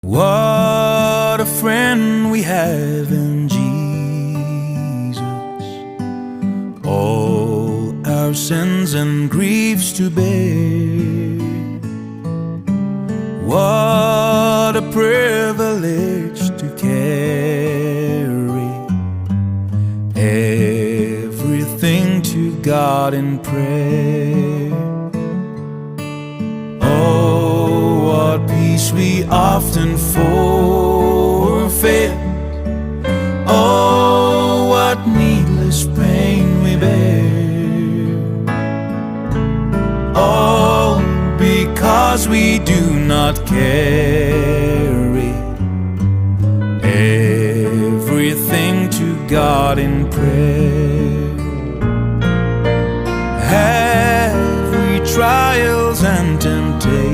What a friend we have in Jesus, all our sins and griefs to bear. What a privilege to carry everything to God in prayer. Oh, what peace we often forfeit. Oh, what needless pain we bear. All because we do not carry everything to God in prayer. Have we trials and temptations?